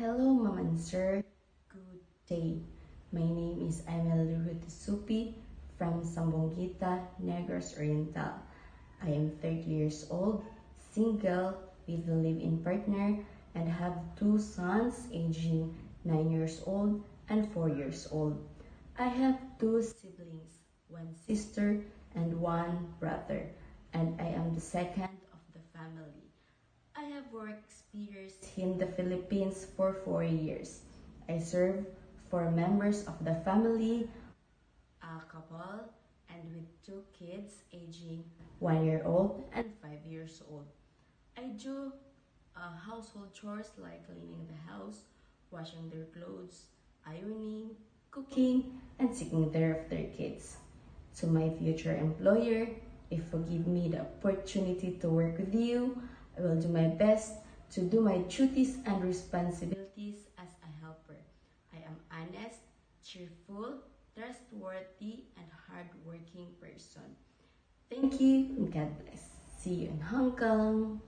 Hello, Ma'am and Sir. Good day. My name is Emily Rutisupi from Sambongita, Negros Oriental. I am 30 years old, single, with a live-in partner, and have two sons aging 9 years old and 4 years old. I have two siblings, one sister and one brother, and I am the second of the family. I have work experience in the Philippines for 4 years. I serve 4 members of the family, a couple, and with 2 kids aging 1 year old and 5 years old. I do household chores like cleaning the house, washing their clothes, ironing, cooking, and taking care of their kids. To my future employer, if you give me the opportunity to work with you, I will do my best to do my duties and responsibilities as a helper. I am honest, cheerful, trustworthy, and hardworking person. Thank you and God bless. See you in Hong Kong.